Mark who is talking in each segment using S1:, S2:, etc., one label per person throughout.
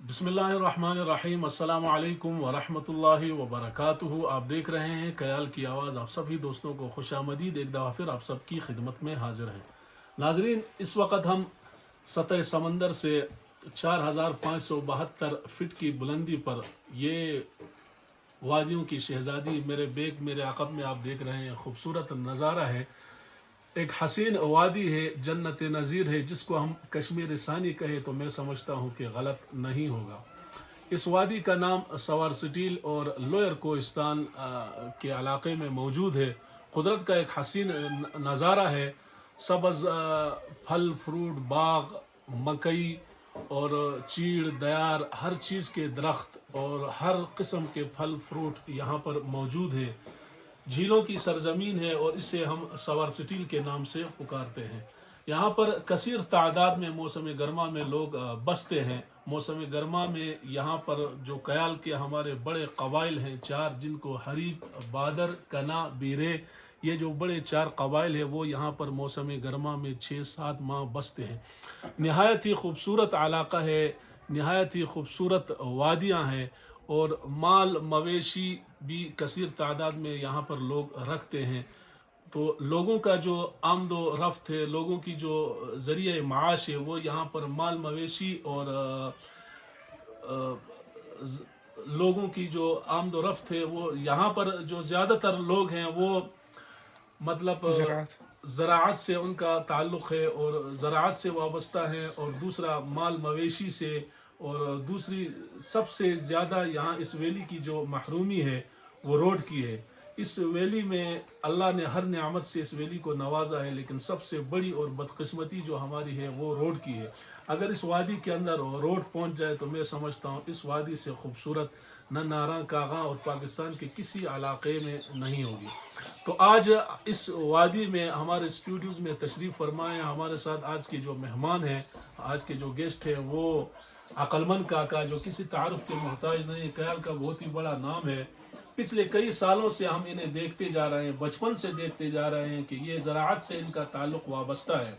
S1: بسم اللہ الرحمن الرحیم، السلام علیکم ورحمۃ اللہ وبرکاتہ۔ آپ دیکھ رہے ہیں خیال کی آواز۔ آپ سبھی دوستوں کو خوش آمدید، ایک دفعہ پھر آپ سب کی خدمت میں حاضر ہیں۔ ناظرین، اس وقت ہم سطح سمندر سے 4572 فٹ کی بلندی پر یہ وادیوں کی شہزادی میرے بیگ میرے عقب میں آپ دیکھ رہے ہیں، خوبصورت نظارہ ہے۔ ایک حسین وادی ہے، جنت نظیر ہے، جس کو ہم کشمیر ثانی کہے تو میں سمجھتا ہوں کہ غلط نہیں ہوگا۔ اس وادی کا نام سوار سٹیل اور لوئر کوہستان کے علاقے میں موجود ہے۔ قدرت کا ایک حسین نظارہ ہے۔ سبز پھل فروٹ باغ، مکئی اور چیڑ دیار، ہر چیز کے درخت اور ہر قسم کے پھل فروٹ یہاں پر موجود ہے۔ جھیلوں کی سرزمین ہے اور اسے ہم سوار سٹیل کے نام سے پکارتے ہیں۔ یہاں پر کثیر تعداد میں موسم گرما میں لوگ بستے ہیں۔ موسم گرما میں یہاں پر جو کیال کے ہمارے بڑے قبائل ہیں، چار، جن کو حریب، بادر، کنا، بیرے، یہ جو بڑے چار قبائل ہیں، وہ یہاں پر موسم گرما میں 6-7 ماہ بستے ہیں۔ نہایت ہی خوبصورت علاقہ ہے، نہایت ہی خوبصورت وادیاں ہیں اور مال مویشی بھی کثیر تعداد میں یہاں پر لوگ رکھتے ہیں۔ تو لوگوں کا جو آمد و رفت ہے، لوگوں کی جو ذریعہ معاش ہے، وہ یہاں پر مال مویشی اور لوگوں کی جو آمد و رفت ہے، وہ یہاں پر جو زیادہ تر لوگ ہیں وہ مطلب
S2: زراعت
S1: زراعت سے ان کا تعلق ہے اور زراعت سے وابستہ ہیں، اور دوسرا مال مویشی سے، اور دوسری سب سے زیادہ یہاں اس ویلی کی جو محرومی ہے وہ روڈ کی ہے۔ اس ویلی میں اللہ نے ہر نعمت سے اس ویلی کو نوازا ہے، لیکن سب سے بڑی اور بدقسمتی جو ہماری ہے وہ روڈ کی ہے۔ اگر اس وادی کے اندر روڈ پہنچ جائے تو میں سمجھتا ہوں اس وادی سے خوبصورت نہ ناراں کاغاں اور پاکستان کے کسی علاقے میں نہیں ہوگی۔ تو آج اس وادی میں ہمارے اسٹوڈیوز میں تشریف فرمائے ہیں۔ ہمارے ساتھ آج کے جو مہمان ہیں، آج کے جو گیسٹ ہیں، وہ عقلمند کاکا، جو کسی تعارف کے محتاج نہیں، خیال کا بہت ہی بڑا نام ہے۔ پچھلے کئی سالوں سے ہم انہیں دیکھتے جا رہے ہیں، بچپن سے دیکھتے جا رہے ہیں کہ یہ زراعت سے ان کا تعلق وابستہ ہے۔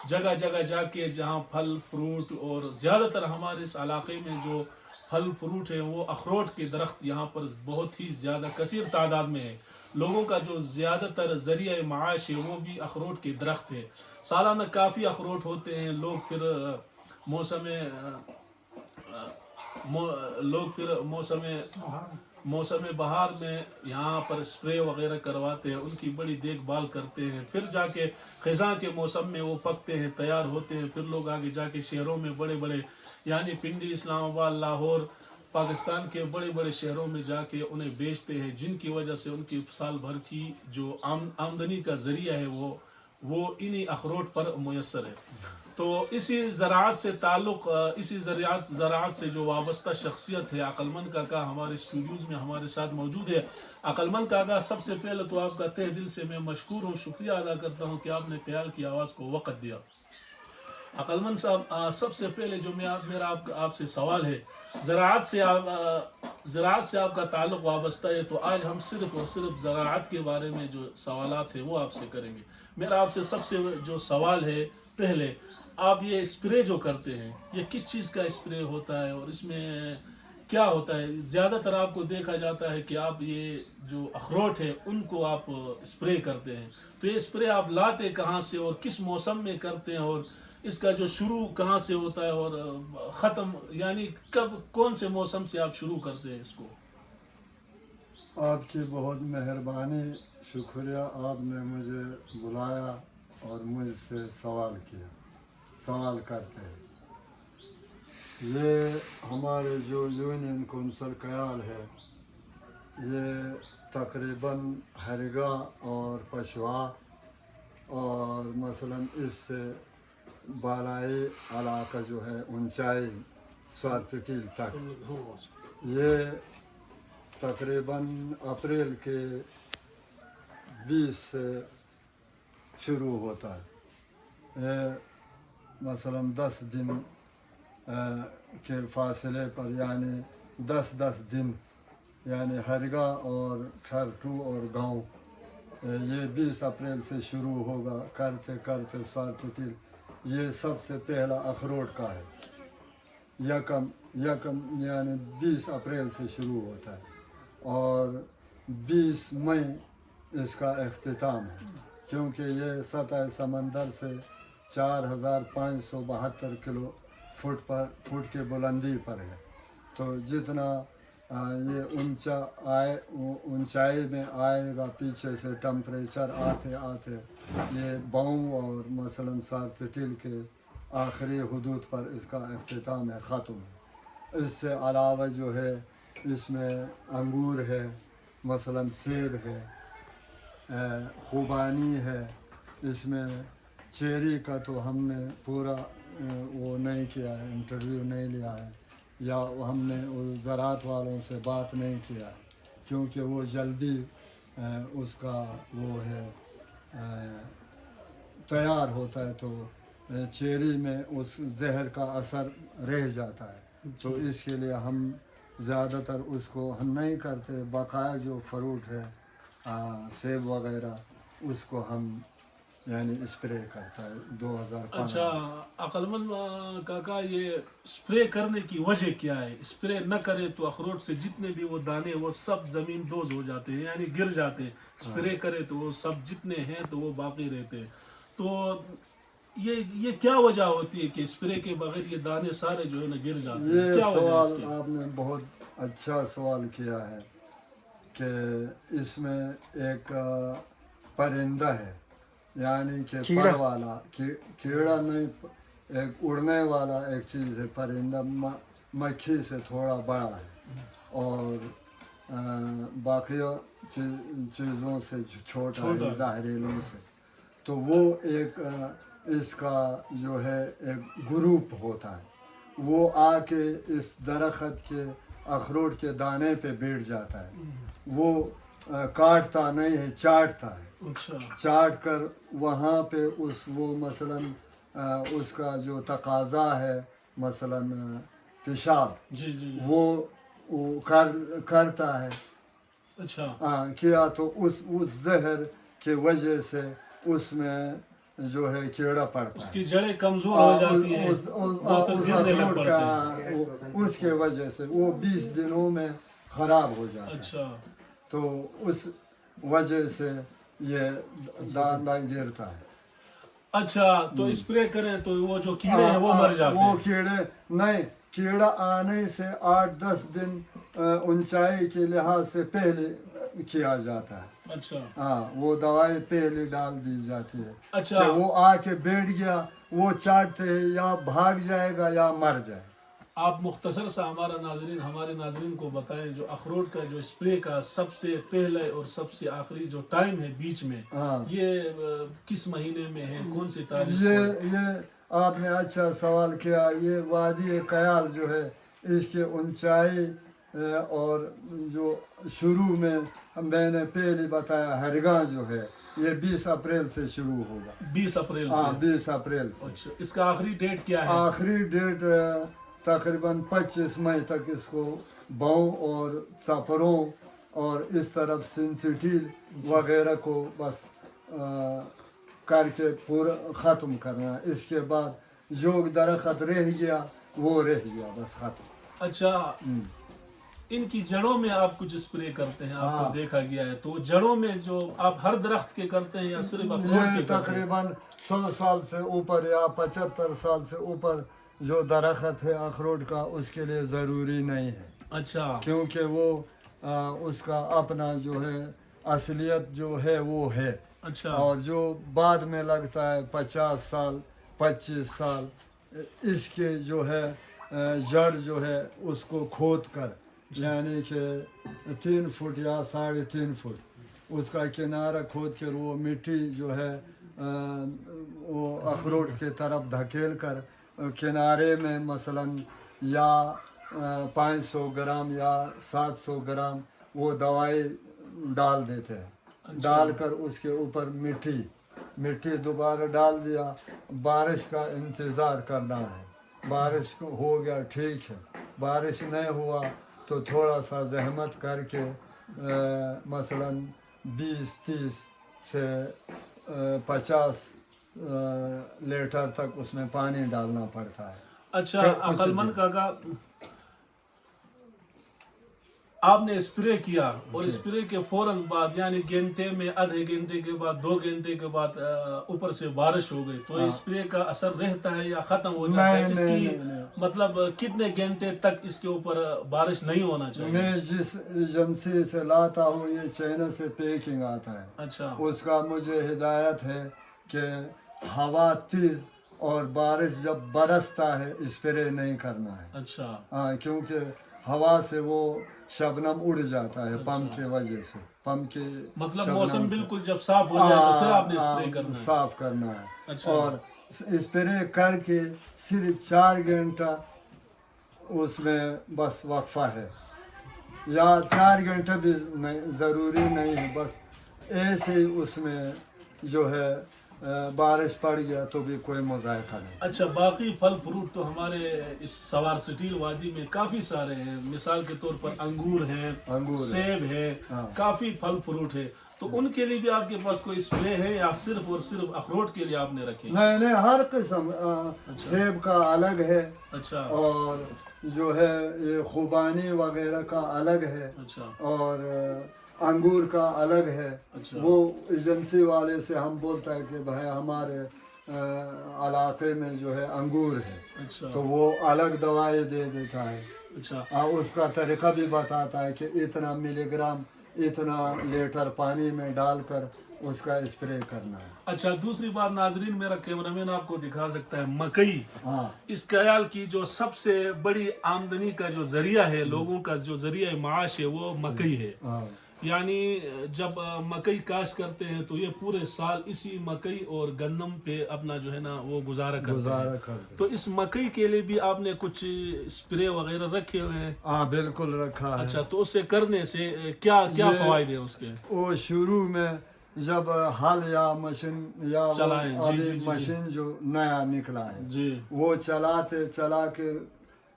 S1: جگہ جگہ جا کے جہاں پھل فروٹ، اور زیادہ تر ہمارے اس علاقے میں جو پھل فروٹ ہے وہ اخروٹ کے درخت یہاں پر بہت ہی زیادہ کثیر تعداد میں ہے۔ لوگوں کا جو زیادہ تر ذریعہ معاش ہے وہ بھی اخروٹ کے درخت ہے۔ سالانہ کافی اخروٹ ہوتے ہیں۔ لوگ پھر موسم بہار میں یہاں پر اسپرے وغیرہ کرواتے ہیں، ان کی بڑی دیکھ بھال کرتے ہیں، پھر جا کے خزاں کے موسم میں وہ پکتے ہیں، تیار ہوتے ہیں، پھر لوگ آگے جا کے شہروں میں بڑے بڑے، یعنی پنڈی، اسلام آباد، لاہور، پاکستان کے بڑے بڑے شہروں میں جا کے انہیں بیچتے ہیں، جن کی وجہ سے ان کی سال بھر کی جو آمدنی کا ذریعہ ہے وہ انہی اخروٹ پر میسر ہے۔ تو اسی زراعت سے تعلق، اسی زراعت سے جو وابستہ شخصیت ہے، عقلمند کاکا ہمارے اسٹوڈیوز میں ہمارے ساتھ موجود ہے۔ عقلمند کاکا، سب سے پہلے تو آپ کا تہ دل سے میں مشکور ہوں، شکریہ ادا کرتا ہوں کہ آپ نے خیال کی آواز کو وقت دیا۔ عقلمند صاحب، سب سے پہلے جو میرا آپ سے سوال ہے، زراعت سے آپ کا تعلق وابستہ ہے، تو آج ہم صرف اور صرف زراعت کے بارے میں جو سوالات ہیں وہ آپ سے کریں گے۔ میرا آپ سے سب سے جو سوال ہے، پہلے آپ یہ اسپرے جو کرتے ہیں، یہ کس چیز کا اسپرے ہوتا ہے اور اس میں کیا ہوتا ہے؟ زیادہ تر آپ کو دیکھا جاتا ہے کہ آپ یہ جو اخروٹ ہے ان کو آپ اسپرے کرتے ہیں، تو یہ اسپرے آپ لاتے کہاں سے اور کس موسم میں کرتے ہیں، اور اس کا جو شروع کہاں سے ہوتا ہے اور ختم یعنی کون سے موسم سے آپ شروع کرتے ہیں اس کو؟
S3: آپ کی بہت مہربانی، شکریہ، آپ نے مجھے بلایا اور مجھ سے سوال کرتے ہیں۔ یہ ہمارے جو یونین کونسل کیال ہے، یہ تقریباً ہرگا اور پشوا اور مثلاً اس سے بالائی علاقہ جو ہے اونچائی سوار سٹیل تک، یہ تقریباً اپریل کے 20 سے شروع ہوتا ہے۔ مثلاً 10 دن کے فاصلے پر، یعنی 10 دن، یعنی ہرگا اور کھرٹو اور گاؤں، یہ 20 اپریل سے شروع ہوگا کرتے کرتے سوار سٹیل۔ یہ سب سے پہلا اخروٹ کا ہے۔ यकम यकम यानी 20 अप्रैल से शुरू होता है और 20 मई इसका अख्तिताम है, क्योंकि ये सतह समंदर से 4572 किलो फुट के बुलंदी पर है। तो जितना ये ऊंचाई में आएगा, पीछे से टेम्परेचर आते आते ये बॉम और मसलन सार्सिटिल के आखिरी हदूद पर इसका अख्तिताम है, ख़त्म है। इससे अलावा जो है इसमें अंगूर है, मसलन सेब है, खुबानी है, इसमें चेरी का तो हमने पूरा वो नहीं किया है, इंटरव्यू नहीं लिया है, या हमने ज़राअत वालों से बात नहीं किया है, क्योंकि वो जल्दी उसका वो है तैयार होता है, तो चेरी में उस जहर का असर रह जाता है। तो इसके लिए हम ज़्यादातर उसको हम नहीं करते, बकाया जो फ्रूट है सेब वगैरह उसको हम यानी स्प्रे करता है 2015।
S1: अच्छा अक्लमंद काका, ये स्प्रे करने की वजह क्या है? स्प्रे न करे तो अखरोट से जितने भी वो दाने वो सब जमीन दोज हो जाते हैं, यानी गिर जाते हैं। स्प्रे करे तो वो सब जितने हैं तो वो बाकी रहते हैं। तो ये क्या वजह होती है कि स्प्रे के बगैर ये दाने सारे जो है ना गिर जाते हैं?
S3: ये
S1: क्या वजह है
S3: सवाल
S1: इसकी?
S3: आपने बहुत अच्छा सवाल किया है कि इसमें एक परिंदा है, यानी कि पर वाला कीड़ा नहीं, एक उड़ने वाला एक चीज़ है परिंदा, मक्खी से थोड़ा बड़ा है और बाकी चीज़ों से छोटा है, जहरीलों से। तो वो एक इसका जो है एक ग्रुप होता है, वो आके इस दरख्त के अखरोट के दाने पे बैठ जाता है। वो काटता नहीं है, चाटता है।
S1: अच्छा,
S3: चाट कर वहाँ पे वो मसलन उसका जो तकाजा है, मसलन पेशाब,
S1: जी जी जी।
S3: वो करता है।
S1: अच्छा
S3: किया तो उस जहर के वजह से उसमें जो है कीड़ा पड़ता है,
S1: उसकी जड़ें कमजोर हो जाती हैं, वो फिर
S3: उस
S1: गिरने लग
S3: अखरोट
S1: पड़ते
S3: का
S1: हैं।
S3: उसके वजह से वो 20 दिनों में खराब हो जाता है।
S1: अच्छा
S3: तो उस वजह से ये दाना गिरता है।
S1: अच्छा, तो स्प्रे करें तो वो जो कीड़े हैं वो मर जाते
S3: वो
S1: हैं।
S3: कीड़े नहीं, कीड़ा आने से 8-10 दिन ऊंचाई के लिहाज से पहले किया जाता है।
S1: अच्छा
S3: वो दवाई पहले डाल दी जाती है।
S1: अच्छा।
S3: कि वो आके बैठ गया, वो चाटते या भाग जाएगा या मर जाए।
S1: आप मुख्तसर सा हमारे नाजरीन को बताएं, जो अखरोट का जो स्प्रे का सबसे पहले और सबसे आखिरी जो टाइम है बीच में, ये किस महीने में है, कौन सी तारीख
S3: ये
S1: को?
S3: आपने अच्छा सवाल किया। ये वादी कयाल जो है, इसके ऊंचाई और जो शुरू में मैंने पहले बताया हरगा जो है, ये 20 अप्रैल से शुरू होगा।
S1: 20 अप्रैल से?
S3: 20 अप्रैल से।
S1: अच्छा, इसका आखिरी डेट क्या है?
S3: आखिरी डेट तकरीबन 25 मई तक इसको बाँव और चापरों और इस तरफ सिंसिटिल वगैरह को बस करके पूरा ख़त्म करना। इसके बाद जो दरख्त रह गया वो रह गया, बस ख़त्म।
S1: अच्छा, इनकी जड़ों में आप कुछ स्प्रे करते हैं, आपको देखा गया है। तो जड़ों में जो आप हर दरख्त के करते हैं या सिर्फ अखरोट के करते हैं?
S3: तकरीबन 100 साल से ऊपर या 75 साल से ऊपर जो दरख्त है अखरोट का, उसके लिए ज़रूरी नहीं है।
S1: अच्छा,
S3: क्योंकि वो उसका अपना जो है असलियत जो है वो है।
S1: अच्छा।
S3: और जो बाद में लगता है 50 साल 25 साल, इसके जो है जड़ जो है उसको खोद कर, यानी कि 3 फुट या 3.5 फुट उसका किनारा खोद कर वो मिट्टी जो है वो अखरोट के तरफ धकेल कर किनारे में मसलन या 500 ग्राम या 700 ग्राम वो दवाई डाल देते हैं। डालकर उसके ऊपर मिट्टी दोबारा डाल दिया। बारिश का इंतज़ार करना है। बारिश हो गया ठीक है, बारिश नहीं हुआ तो थोड़ा सा ज़हमत करके मसलन 20-30 से 50 लीटर तक उसमें पानी डालना पड़ता है।
S1: अच्छा अकल मंद काका, आपने स्प्रे किया और स्प्रे के फौरन बाद यानी घंटे में, आधे घंटे के बाद, 2 घंटे के बाद ऊपर से बारिश हो गई, तो स्प्रे का असर रहता है या खत्म हो जाता है? इसकी मतलब कितने घंटे तक इसके ऊपर बारिश नहीं होना चाहिए?
S3: मैं जिस एजेंसी से लाता हूँ ये चाइना से पैकिंग आता है,
S1: अच्छा
S3: उसका मुझे हिदायत है कि हवा तेज और बारिश जब बरसता है स्प्रे नहीं करना है।
S1: अच्छा
S3: हाँ, क्योंकि हवा से वो शबनम उड़ जाता है पंप की वजह से, पंप के
S1: मतलब
S3: शबनम
S1: मौसम
S3: से।
S1: बिल्कुल जब साफ हो जाए तो फिर आपने स्प्रे करना है?
S3: साफ करना है।
S1: अच्छा।
S3: और स्प्रे करके सिर्फ 4 घंटा उसमें बस वक्फा है, या 4 घंटा भी नहीं, ज़रूरी नहीं है, बस ऐसे ही उसमें जो है बारिश पड़ गया तो भी कोई मुज़ायका नहीं।
S1: अच्छा, बाकी फल फ्रूट तो हमारे इस सवार स्टील वादी में काफी सारे हैं, मिसाल के तौर पर अंगूर हैं, सेब है, काफी फल फ्रूट है, तो उनके लिए भी आपके पास कोई स्प्रे है या सिर्फ और सिर्फ अखरोट के लिए आपने रखे?
S3: नहीं, हर किस्म, सेब का अलग है,
S1: अच्छा,
S3: और जो है ये खुबानी वगैरह का अलग है,
S1: अच्छा,
S3: और अंगूर का अलग है।
S1: अच्छा।
S3: वो एजेंसी वाले से हम बोलता है कि भाई हमारे इलाके में जो है अंगूर है,
S1: अच्छा,
S3: तो वो अलग दवाई दे देता है।
S1: अच्छा,
S3: उसका तरीका भी बताता है कि इतना मिलीग्राम इतना लीटर पानी में डालकर उसका स्प्रे करना है।
S1: अच्छा। दूसरी बात नाजरीन, मेरा कैमरामैन आपको दिखा सकता है मकई।
S3: हाँ,
S1: इस कयाल की जो सबसे बड़ी आमदनी का जो जरिया है, लोगों का जो जरिया माश है, वो मकई है।
S3: हाँ,
S1: यानी जब मकई काश्त करते हैं तो ये पूरे साल इसी मकई और गन्नम पे अपना जो है ना वो गुजारा करते हैं। तो इस मकई के लिए भी आपने कुछ स्प्रे वगैरह रखे हुए हैं?
S3: हाँ, बिल्कुल रखा है।
S1: अच्छा, तो उससे करने से क्या क्या फायदे हैं उसके?
S3: वो शुरू में जब हल या मशीन या
S1: चलाएं, जी, जी, जी,
S3: मशीन जो नया निकला है
S1: जी,
S3: वो चला के,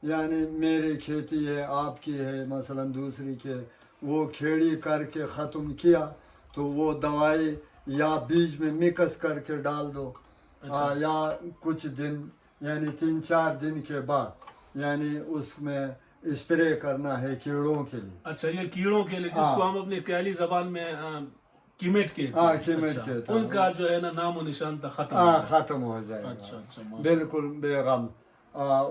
S3: यानी मेरी खेती है, आपकी है, मसलन दूसरी के, वो खेड़ी करके ख़त्म किया तो वो दवाई या बीज में मिक्स करके डाल दो। या कुछ दिन यानी 3-4 दिन के बाद यानी उसमें स्प्रे करना है कीड़ों के लिए।
S1: अच्छा, ये कीड़ों के लिए जिसको हम अपने कयाली जबान में कीमेट कहते हैं।
S3: कीमेट
S1: अच्छा,
S3: कहते हैं।
S1: उनका जो है ना नामो निशान था खत्म।
S3: ख़त्म हो जाएगा।
S1: अच्छा, अच्छा,
S3: बिल्कुल बेगम।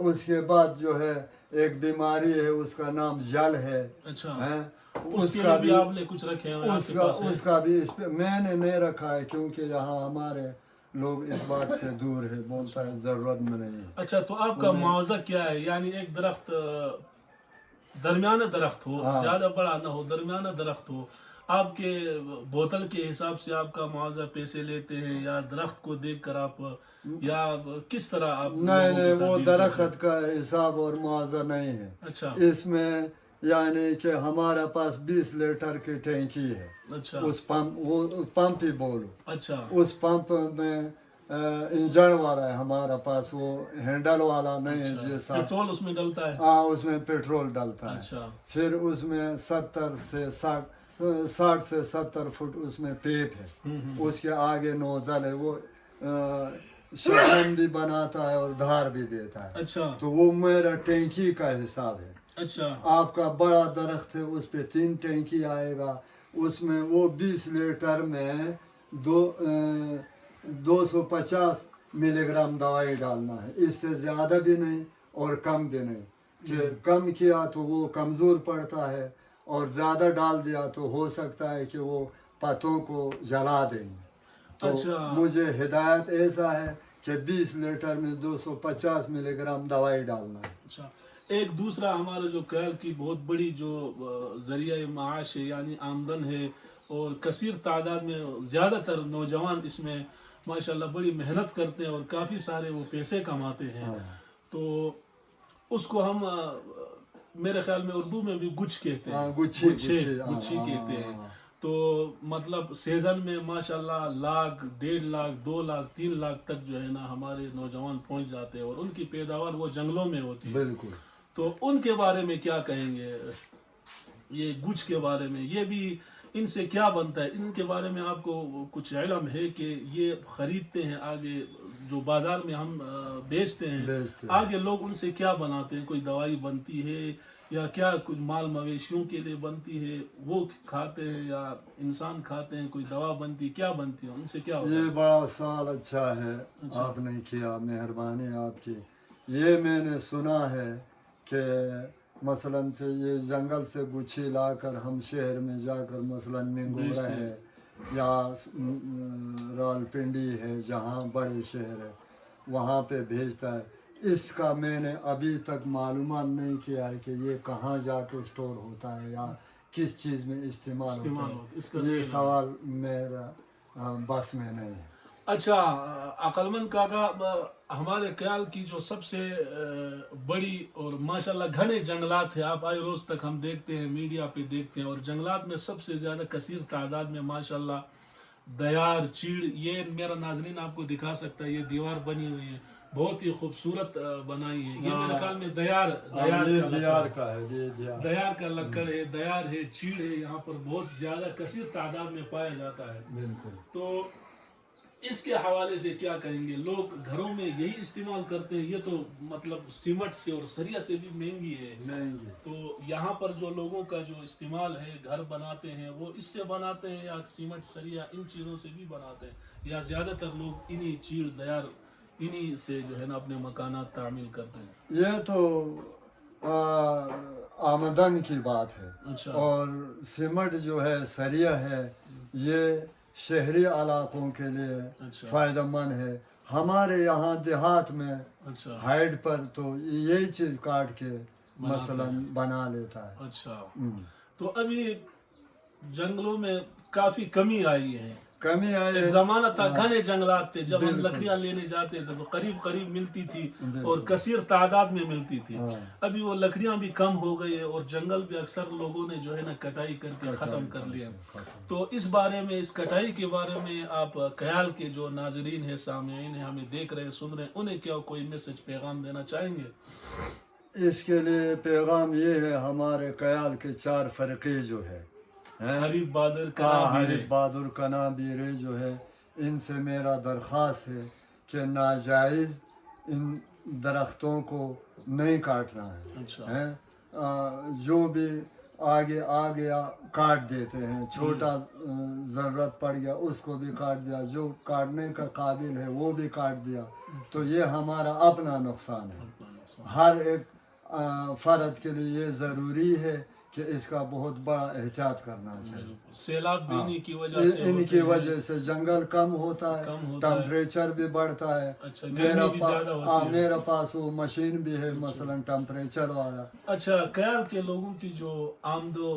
S3: उसके बाद जो है एक बीमारी है, उसका नाम जल है।
S1: अच्छा,
S3: हैं?
S1: उसका भी आपने कुछ रखे हैं?
S3: उसका भी इस पे मैंने नहीं रखा है, क्योंकि यहाँ हमारे लोग इस बात से दूर है, बोलता है जरूरत में नहीं है।
S1: अच्छा, तो आपका मुआवजा क्या है? यानी एक दरख्त दरमियाना दरख्त हो, ज्यादा बड़ा ना हो, दरमियाना दरख्त हो, आपके बोतल के हिसाब से आपका मुआवजा पैसे लेते हैं या दरख्त को देखकर आप, या किस तरह आप?
S3: नहीं, वो दरख्त का हिसाब और मुआवजा नहीं है।
S1: अच्छा,
S3: इसमें यानी कि हमारे पास 20 लीटर की टैंकी है।
S1: अच्छा,
S3: उस पंप ही बोलो।
S1: अच्छा,
S3: उस पंप में इंजन वाला है हमारा पास, वो हैंडल वाला नहीं है। जैसा
S1: पेट्रोल उसमें डलता है?
S3: हाँ, उसमें पेट्रोल डलता है।
S1: अच्छा,
S3: फिर उसमें 60 से 70 फुट उसमें पेप है। उसके आगे नोजल है, वो शबनम भी बनाता है और धार भी देता है।
S1: अच्छा,
S3: तो वो मेरा टैंकी का हिसाब है।
S1: अच्छा,
S3: आपका बड़ा दरख्त है, उस पे 3 टैंकी आएगा, उसमें वो 20 लीटर में 250 मिलीग्राम दवाई डालना है। इससे ज़्यादा भी नहीं और कम भी नहीं, कि कम किया तो वो कमज़ोर पड़ता है और ज़्यादा डाल दिया तो हो सकता है कि वो पत्तों को जला देंगे। तो
S1: अच्छा,
S3: मुझे हिदायत ऐसा है कि 20 लीटर में 250 मिलीग्राम दवाई डालना है।
S1: अच्छा। एक दूसरा हमारा जो कयाल की बहुत बड़ी जो जरिया माश है यानी आमदन है, और कसीर तादाद में ज़्यादातर नौजवान इसमें माशाल्लाह बड़ी मेहनत करते हैं और काफ़ी सारे वो पैसे कमाते हैं। तो उसको हम मेरे ख्याल में उर्दू में भी गुच्छ कहते हैं, गुच्छी कहते हैं। तो मतलब सीजन में माशाल्लाह 1 लाख, 1.5 लाख, 2 लाख, 3 लाख तक जो है ना हमारे नौजवान पहुंच जाते हैं, और उनकी पैदावार वो जंगलों में होती है।
S3: बिल्कुल।
S1: तो उनके बारे में क्या कहेंगे, ये गुच्छ के बारे में? ये भी ان سے کیا بنتا ہے؟ ان کے بارے میں آپ کو کچھ علم ہے کہ یہ خریدتے ہیں آگے جو بازار میں ہم بیچتے ہیں،
S3: بیچتے ہیں۔
S1: آگے لوگ ان سے کیا بناتے ہیں؟ کوئی دوائی بنتی ہے یا کیا کچھ مال مویشیوں کے لیے بنتی ہے وہ کھاتے ہیں یا انسان کھاتے ہیں؟ کوئی دوا بنتی، کیا بنتی ہے؟ ان سے کیا ہوتا
S3: یہ
S1: ہے؟
S3: بڑا سوال اچھا ہے آپ نے کیا، مہربانی آپ کی۔ یہ میں نے سنا ہے کہ مثلاً سے یہ جنگل سے گچھی لا کر ہم شہر میں جا کر مثلاً منگورہ ہے یا راولپنڈی ہے جہاں بڑے شہر ہے وہاں پہ بھیجتا ہے۔ اس کا میں نے ابھی تک معلومات نہیں کیا ہے کہ یہ کہاں جا کے اسٹور ہوتا ہے یا کس چیز میں استعمال ہوتا
S1: اس کا
S3: ہے۔ یہ سوال میرا بس میں نہیں ہے۔
S1: اچھا عقلمند کاکا، ہمارے خیال کی جو سب سے بڑی اور ماشاءاللہ گھنے جنگلات ہیں، آپ آئے روز تک ہم دیکھتے ہیں، میڈیا پہ دیکھتے ہیں، اور جنگلات میں سب سے زیادہ کثیر تعداد میں ماشاءاللہ دیار، چیڑ، یہ میرا ناظرین آپ کو دکھا سکتا ہے، یہ دیوار بنی ہوئی ہے، بہت ہی خوبصورت بنائی ہے، یہ میرے خیال میں دیار
S3: یہ دیار کا ہے، یہ
S1: دیار کا لکڑ ہے، دیار ہے، چیڑ ہے، یہاں پر بہت زیادہ کثیر تعداد میں پایا جاتا ہے۔
S3: بالکل۔
S1: تو اس کے حوالے سے کیا کہیں گے؟ لوگ گھروں میں یہی استعمال کرتے ہیں، یہ تو مطلب سیمنٹ سے اور سریا سے بھی مہنگی ہے،
S3: مہنگی۔
S1: تو یہاں پر جو لوگوں کا جو استعمال ہے، گھر بناتے ہیں وہ اس سے بناتے ہیں یا سیمنٹ سریا ان چیزوں سے بھی بناتے ہیں، یا زیادہ تر لوگ انہی چیڑ دیار انہی سے جو ہے نا اپنے مکانات تعمیر کرتے ہیں؟
S3: یہ تو آمدن کی بات ہے،
S1: اچھا
S3: اور سیمنٹ جو ہے، سریا ہے، یہ شہری علاقوں کے لیے
S1: اچھا
S3: فائدہ مند ہے۔ ہمارے یہاں دیہات میں
S1: اچھا
S3: ہائٹ پر تو یہی چیز کاٹ کے مثلاً بنا لیتا ہے۔
S1: اچھا
S3: ہم۔
S1: تو ابھی جنگلوں میں کافی کمی آئی ہے۔
S3: کمی آئی
S1: ایک
S3: ہے۔
S1: زمانہ تھا گھنے جنگلات تھے، جب ہم
S3: بالکل۔
S1: لکڑیاں لینے جاتے تھے تو قریب قریب ملتی تھی
S3: بالکل۔
S1: اور کثیر تعداد میں ملتی تھی۔
S3: ہاں۔
S1: ابھی وہ لکڑیاں بھی کم ہو گئی ہے اور جنگل بھی اکثر لوگوں نے جو ہے نا کٹائی کر کے ختم کر لیا۔ تو اس بارے میں، اس کٹائی کے بارے میں آپ خیال کے جو ناظرین ہیں، سامعین ہیں، ہمیں دیکھ رہے ہیں، سن رہے ہیں، انہیں کیا کوئی میسج، پیغام دینا چاہیں گے؟
S3: اس کے لیے پیغام یہ ہے، ہمارے خیال کے 4 فرقے جو ہے،
S1: حریف بہادر کنا بیرے،
S3: حریف بہادر کنا بیرے جو ہے، ان سے میرا درخواست ہے کہ ناجائز ان درختوں کو نہیں کاٹنا ہے۔
S1: اچھا
S3: جو بھی آگے آ گیا کاٹ دیتے ہیں، چھوٹا ضرورت پڑ گیا اس کو بھی کاٹ دیا، جو کاٹنے کا قابل ہے وہ بھی کاٹ دیا، تو یہ ہمارا اپنا نقصان ہے۔ ہر ایک فرد کے لیے یہ ضروری ہے کہ اس کا بہت بڑا احتیاط کرنا چاہیے۔
S1: سیلاب بھی انہی کی وجہ سے
S3: ان کی وجہ سے جنگل کم ہوتا ہے،
S1: کم ہوتا ہے۔
S3: ٹمپریچر بھی بڑھتا ہے۔
S1: اچھا گرمی بھی زیادہ ہوتی ہے۔
S3: میرے پاس وہ مشین بھی ہے مثلاً ٹمپریچر والا۔
S1: اچھا خیال کے لوگوں کی جو آمد و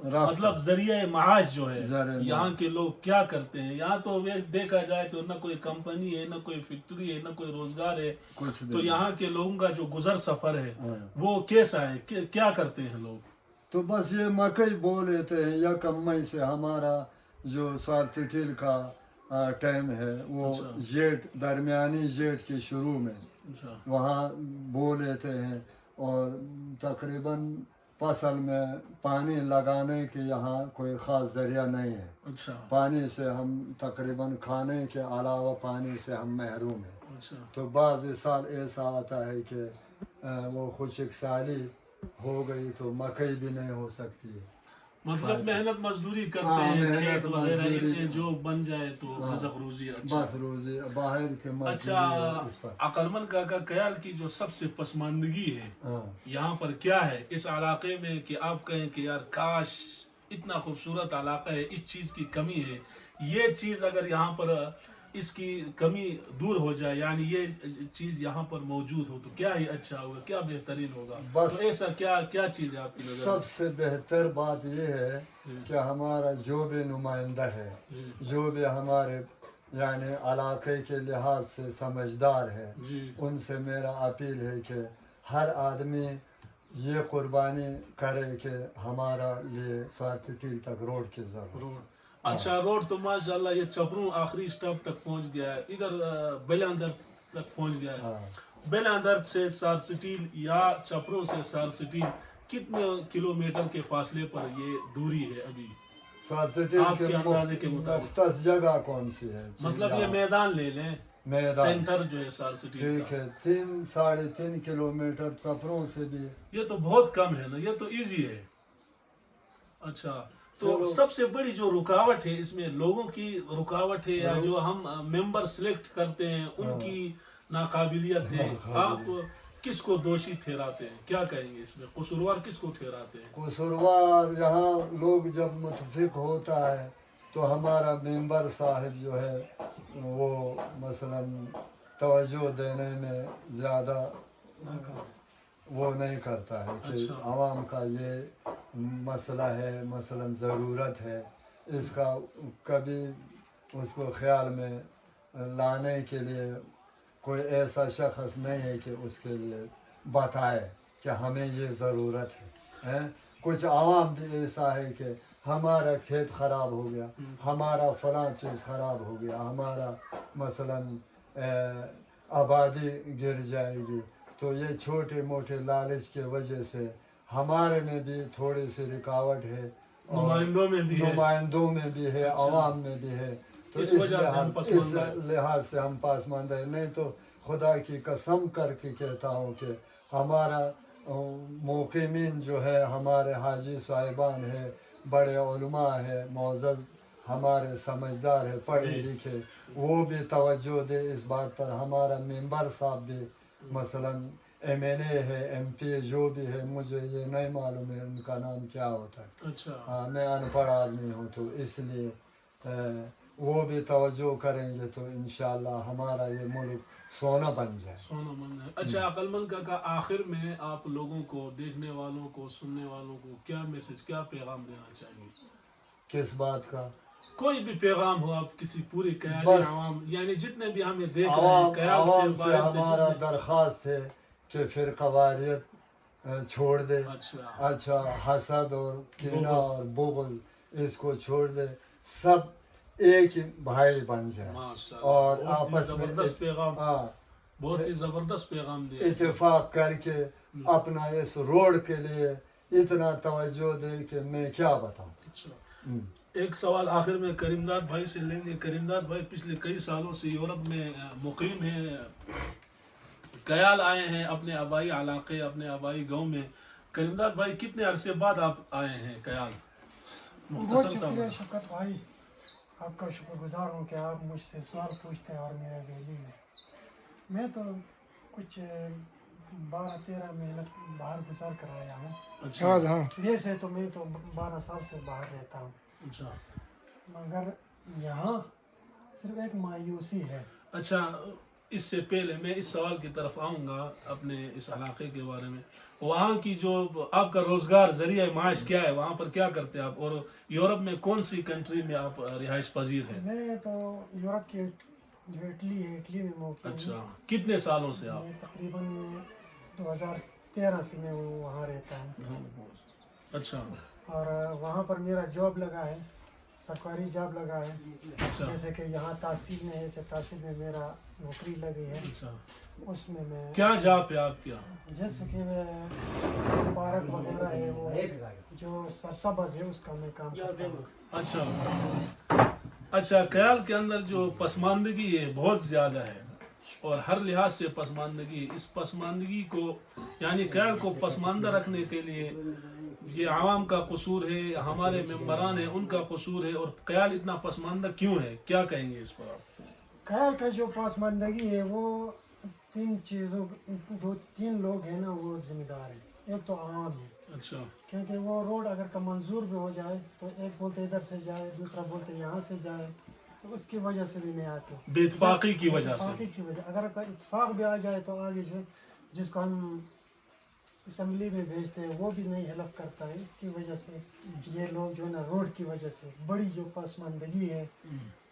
S1: مطلب ذریعہ معاش جو ہے، یہاں کے لوگ کیا کرتے ہیں؟ یہاں تو دیکھا جائے تو نہ کوئی کمپنی ہے، نہ کوئی فیکٹری ہے، نہ کوئی روزگار ہے، تو یہاں کے لوگوں کا جو گزر سفر ہے وہ کیسا ہے؟ کیا کرتے ہیں لوگ؟
S3: تو بس یہ مکئی بو لیتے ہیں، یا کمئی سے ہمارا جو سارٹیٹل کا ٹائم ہے وہ جیٹ، درمیانی جیٹ کے شروع میں وہاں بو لیتے ہیں، اور تقریباً فصل میں پانی لگانے کے یہاں کوئی خاص ذریعہ نہیں ہے۔
S1: اچھا
S3: پانی سے ہم تقریباً کھانے کے علاوہ پانی سے ہم محروم ہیں۔
S1: اچھا
S3: تو بعض سال ایسا آتا ہے کہ وہ خشک سالی ہو گئی تو مکئی بھی نہیں ہو سکتی ہے۔
S1: مطلب محنت مزدوری کرتے ہیں، کھیت وغیرہ اتنے جو بن جائے تو رزق روزی۔
S3: بس روزی باہر کے مزدوری
S1: اچھا
S3: اس پر۔
S1: عقلمند کاکا، خیال کی جو سب سے پسماندگی ہے یہاں پر کیا ہے اس علاقے میں کہ آپ کہیں کہ یار کاش اتنا خوبصورت علاقہ ہے، اس چیز کی کمی ہے، یہ چیز اگر یہاں پر اس کی کمی دور ہو جائے، یعنی یہ چیز یہاں پر موجود ہو تو کیا ہی اچھا ہوگا، کیا بہترین ہوگا؟
S3: بس
S1: تو ایسا کیا چیز ہے آپ کی نظر
S3: سب سے بہتر بات یہ ہے کہ ہمارا جو بھی نمائندہ ہے، جو بھی ہمارے یعنی علاقے کے لحاظ سے سمجھدار ہے، ان سے میرا اپیل ہے کہ ہر آدمی یہ قربانی کرے کہ ہمارا یہ سارٹیٹل تک روڈ کی ضرورت۔
S1: اچھا روڈ تو ماشاءاللہ یہ چپروں آخری سٹاپ تک پہنچ گیا ہے، ادھر بیلاندر تک پہنچ گیا ہے۔ بیلاندر سے سارسٹیل یا چپروں سے سارسٹیل کتنے کلومیٹر کے فاصلے پر یہ دوری ہے ابھی؟
S3: सार्वत्रिक
S1: आपके
S3: के
S1: अंदाजे के मुताबिक
S3: मुख्तस जगह कौन सी है?
S1: मतलब ये मैदान ले लें,
S3: मैदान
S1: सेंटर जो है साल सिटी
S3: ठीक
S1: का,
S3: है, 3-3.5 किलोमीटर सफरों से भी
S1: ये तो बहुत कम है ना, ये तो इजी है। अच्छा, तो
S3: चलो।
S1: सबसे बड़ी जो रुकावट है इसमें लोगों की रुकावट है या जो हम मेंबर सिलेक्ट करते हैं उनकी नाकाबिलियत है, आप किसको दोषी ठहराते हैं? क्या कहेंगे इसमें, कसूरवार किसको ठहराते हैं?
S3: कसूरवार यहाँ लोग जब मुतफिक होता है तो हमारा मेंबर साहब जो है वो मसलन तवज्जो देने में ज़्यादा वो नहीं करता है कि
S1: अच्छा।
S3: आवाम का ये मसला है, मसलन ज़रूरत है, इसका कभी उसको ख्याल में लाने के लिए कोई ऐसा शख्स नहीं है कि उसके लिए बताए कि हमें ये ज़रूरत है। कुछ आवाम भी ऐसा है कि हमारा खेत ख़राब हो गया, हमारा फ़लाँ चीज़ ख़राब हो गया, हमारा मसलन आबादी गिर जाएगी, तो ये छोटे मोटे लालच के वजह से हमारे में भी थोड़ी सी रुकावट है,
S1: नुमाइंदों में भी है,
S3: नुमाइंदों में भी है, आवाम में भी है। तो
S1: इस वजह से हम
S3: इस
S1: पसमानदा हैं।
S3: लिहाज से हम पासमानदा है। नहीं तो खुदा की कसम करके कहता हूँ कि हमारा मुक़िमीन जो है, हमारे हाजी साहिबान है, बड़े उलमा है, मुअज़्ज़ज़ हमारे समझदार है, पढ़े लिखे, वो भी तवज्जो दे इस बात पर। हमारा मेंबर साहब भी मसलन MNA है, MP जो भी है, मुझे ये नहीं मालूम है उनका नाम क्या होता है।
S1: अच्छा,
S3: हाँ, मैं अनपढ़ आदमी हूँ, तो इसलिए वो भी तवज्जो करेंगे तो इंशाअल्लाह हमारा ये मुल्क सोना बन जाए।
S1: सोना मन है। अच्छा, अकलमंद काका, आखिर में आप लोगों को, देखने वालों को, सुनने वालों को क्या मैसेज, क्या पैगाम देना चाहिए?
S3: किस बात का?
S1: कोई भी पैगाम हो, आप किसी पूरी कयाली
S3: बस
S1: आवाम, यानी जितने भी हमें देख रहे हैं, कयाल से
S3: आवाम से
S1: बाहर से
S3: हमारा
S1: जितने,
S3: दरख्वास्त है कि फिर कवारियत छोड़ दे।
S1: अच्छा,
S3: अच्छा, हसद और कीना
S1: बुग़्ज़।
S3: और बुग़्ज़ इसको छोड़ दे, सब एक ही भाई बन जाए
S1: माशाअल्लाह,
S3: और
S1: बहुत ही
S3: आपस में
S1: जबरदस्त पैगाम,
S3: हाँ
S1: बहुत ही जबरदस्त पैगाम दिया।
S3: इत्तेफाक करके अपना इस रोड के लिए इतना तवज्जो दे कि मैं क्या बताऊं।
S1: अच्छा, एक सवाल आखिर में करीमदाद भाई से लेंगे। करीमदाद भाई पिछले कई सालों से यूरोप में मुकीम हैं, कयाल आए हैं अपने आबाई इलाके, अपने आबाई गांव में। करीमदाद भाई, कितने अरसे बाद आप आए हैं कयाल?
S2: बहुत शुक्रिया शौकत भाई, आपका शुक्रगुजार हूँ कि आप मुझसे सवाल पूछते हैं और मेरा वैल्यू है। मैं तो कुछ 12-13 महीने बाहर गुजार कर आया हूँ।
S1: अच्छा,
S2: वैसे तो मैं तो 12 साल से बाहर रहता हूँ,
S1: अच्छा,
S2: मगर यहाँ सिर्फ एक मायूसी है।
S1: अच्छा, इससे पहले मैं इस सवाल की तरफ आऊँगा अपने इस इलाके के बारे में। वहाँ की जो आपका रोज़गार ज़रिया माश क्या है, वहाँ पर क्या करते हैं आप, और यूरोप में कौन सी कंट्री में आप रिहाइश पजीर हैं?
S2: मैं तो यूरोप की जो इटली है, इटली में मुक़िम हूँ।
S1: अच्छा, कितने सालों से आप?
S2: मैं तकरीबन 2013 से मैं वहाँ रहता हूँ
S1: अच्छा,
S2: और वहाँ पर मेरा जॉब लगा है, सरकारी जॉब लगा है।
S1: अच्छा,
S2: जैसे कि यहाँ तहसील में है, जैसे तहसील में मेरा नौकरी लगी है,
S1: अच्छा,
S2: उसमें मैं
S1: क्या जॉब है आपके यहाँ?
S2: जैसे कि मैं पार्क वगैरह है वो जो सरसब्ज़ है उसका मैं काम करता हूँ।
S1: अच्छा, अच्छा, कयाल के अंदर जो पसमानदगी है बहुत ज़्यादा है और हर लिहाज से पसमानदगी, इस पसमानदगी को, यानी कयाल को पसमानदा रखने के लिए ये आवाम का कसूर है, हमारे मेंबरान हैं उनका कसूर है, और कयाल इतना पसमानदा क्यों है, क्या कहेंगे इस पर आप?
S2: ख्याल का जो पसमानदगी है वो 3 लोग हैं ना, वो जिम्मेदार है। एक तो आवाम है,
S1: अच्छा,
S2: क्योंकि वो रोड अगर का मंजूर भी हो जाए तो एक बोलते इधर से जाए, दूसरा बोलते यहाँ से जाए, तो उसकी वजह से भी नहीं आते।
S1: बेइत्तेफाकी की वजह से।
S2: इत्तेफाकी की वजह, अगर कोई इत्तेफाक भी आ जाए तो आगे जो जिसको हम असम्बली में भेजते हैं वो भी नहीं हेल्प करता है। इसकी वजह से ये लोग जो है ना, रोड की वजह से बड़ी जो पसमानदगी है,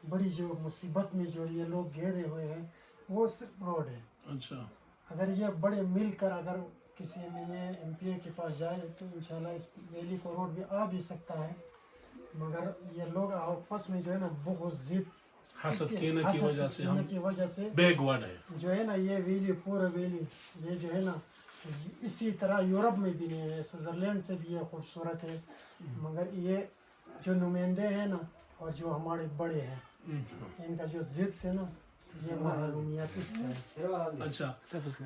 S2: बड़ी जो मुसीबत में जो ये लोग घेरे हुए हैं, वो सिर्फ रोड है।
S1: अच्छा,
S2: अगर ये बड़े मिलकर अगर किसी MPA के पास जाए तो इंशाल्लाह इस वैली को रोड भी आ भी सकता है, मगर ये लोग आपस में जो है ना बहुत जिद,
S1: हसद कीने की वजह से हम
S2: की वजह से
S1: बैकवर्ड है।
S2: जो है ना ये वैली, पूरा वैली ये जो है ना, इसी तरह यूरोप में भी नहीं है, स्विट्ज़रलैंड से भी ये खूबसूरत है, मगर ये जो नुमाइंदे हैं ना और जो हमारे बड़े हैं इनका जो जिद से ना ये महरूमियत इससे है।
S1: अच्छा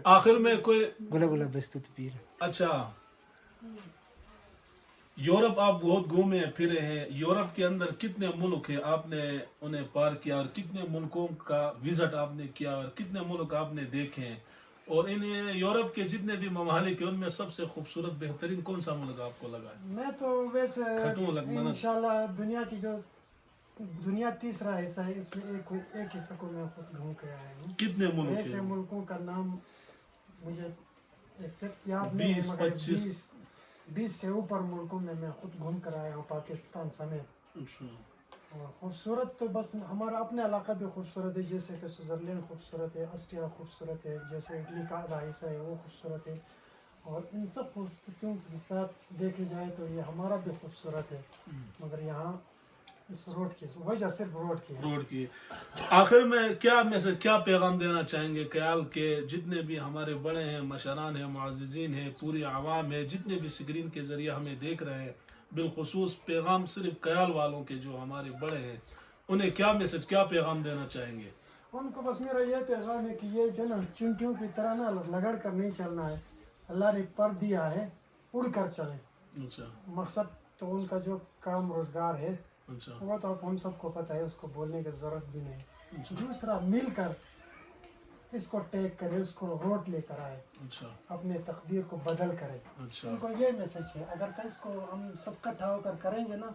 S1: आखिर में कोई
S4: गुला गुला बेस्तुत पीर
S1: अच्छा यूरोप आप बहुत घूमे फिरे हैं, यूरोप के अंदर कितने मुल्क हैं आपने उन्हें पार किया और कितने मुल्कों का विजिट आपने किया और कितने मुल्क आपने देखे हैं, और इन यूरोप के जितने भी ममालिक हैं उनमें सबसे खूबसूरत बेहतरीन कौन सा मुल्क आपको लगा है?
S2: मैं तो वैसे
S1: खटू लगमाना।
S2: इंशाल्लाह दुनिया तीसरा हिस्सा है, इसमें एक हिस्सा को मैं खुद घूम के आया हूँ।
S1: कितने मुल्क
S2: ऐसे
S1: हैं?
S2: मुल्कों का नाम मुझे एग्जैक्ट याद नहीं है,
S1: 20,
S2: मगर
S1: 25
S2: 20 से ऊपर मुल्कों में मैं खुद घूम कर आया हूँ, पाकिस्तान समेत।
S1: अच्छा,
S2: और खूबसूरत तो बस हमारा अपना इलाका भी खूबसूरत है, जैसे कि स्विट्ज़रलैंड खूबसूरत है, ऑस्ट्रिया खूबसूरत है, जैसे इटली का आधा हिस्सा है वो खूबसूरत है, और इन सब खूबसूरतियों के साथ देखे जाए तो ये हमारा भी खूबसूरत है, मगर यहाँ इस रोड की वजह सिर्फ रोड की है।
S1: रोड की। आखिर में क्या मैसेज क्या पैगाम देना चाहेंगे ख्याल के जितने भी हमारे बड़े हैं, मशरान हैं, मुअज़्ज़िज़ीन हैं, पूरी आवाम है, जितने भी स्क्रीन के ज़रिए हमें देख रहे हैं, बिलखुसूस पैगाम सिर्फ ख्याल वालों के जो हमारे बड़े हैं उन्हें क्या मैसेज क्या पैगाम देना चाहेंगे?
S2: उनको बस मेरा ये पैगाम है कि ये जो ना चुनटियों की तरह ना लगड़ कर नहीं चलना है, अल्लाह ने पर दिया है उड़ कर चले।
S1: अच्छा
S2: मकसद तो उनका जो काम रोजगार है
S1: अच्छा
S2: वो तो हम सबको पता है, उसको बोलने की जरूरत भी नहीं। दूसरा मिलकर इसको टेक करे, उसको रोड लेकर आए,
S1: अच्छा
S2: अपने तकदीर को बदल करे।
S1: अच्छा
S2: उनको ये मैसेज है, अगर कल इसको हम सब इकट्ठा होकर करेंगे ना,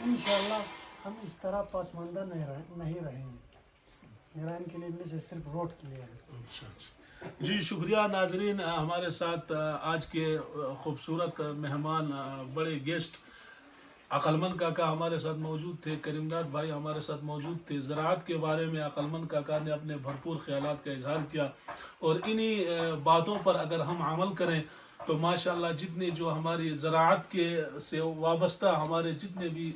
S2: इंशाल्लाह हम इस तरह पासमानदा नहीं रहेंगे। मेरा इनके लिए मैसेज सिर्फ रोड के लिए है।
S1: अच्छा अच्छा जी शुक्रिया नाजरीन, हमारे साथ आज के खूबसूरत मेहमान बड़े गेस्ट अकलमंद काका हमारे साथ मौजूद थे, करीमदाद भाई हमारे साथ मौजूद थे। ज़राअत के बारे में अकलमंद काका ने अपने भरपूर ख्यालात का इजहार किया, और इन्हीं बातों पर अगर हम अमल करें तो माशाल्लाह जितने जो हमारी ज़राअत के से वाबस्ता हमारे जितने भी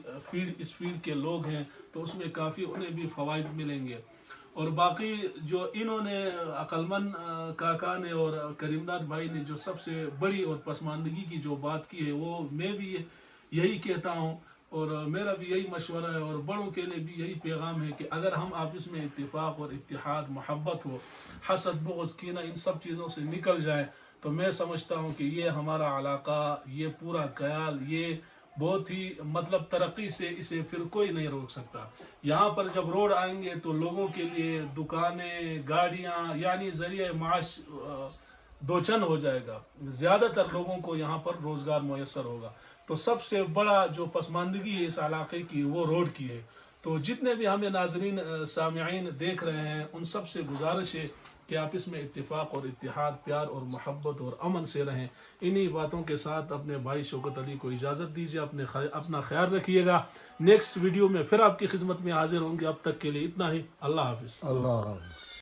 S1: इस फील्ड के लोग हैं तो उसमें काफ़ी उन्हें भी फ़वाइद मिलेंगे। और बाकी जो इन्होंने अकलमंद काका ने और करीमदाद भाई ने जो सबसे बड़ी और पसमानदगी की जो बात की है वो मैं भी यही कहता हूँ, और मेरा भी यही मशवरा है, और बड़ों के लिए भी यही पैगाम है कि अगर हम आपस में इत्तेफाक और इत्तेहाद मोहब्बत हो, हसद बुग़्ज़ कीना इन सब चीज़ों से निकल जाए तो मैं समझता हूँ कि ये हमारा इलाका, ये पूरा कयाल, ये बहुत ही मतलब तरक्की से इसे फिर कोई नहीं रोक सकता। यहाँ पर जब रोड आएंगे तो लोगों के लिए दुकानें, गाड़ियाँ यानी ज़रिए माश दोचन हो जाएगा, ज़्यादातर लोगों को यहाँ पर रोज़गार मुयस्सर होगा। तो सबसे बड़ा जो पसमानदगी है इस इलाके की वो रोड की है। तो जितने भी हमें नाजरीन सामिईन देख रहे हैं उन सब से गुजारिश है कि आप इसमें इत्तेफाक और इत्तेहाद, प्यार और मोहब्बत और अमन से रहें। इन्हीं बातों के साथ अपने भाई शौकत अली को इजाज़त दीजिए, अपना ख्याल रखिएगा। नेक्स्ट वीडियो में फिर आपकी खिदमत में हाजिर होंगे, अब तक के लिए इतना ही। अल्लाह हाफिज़।
S3: अल्लाह हाफ़िज़।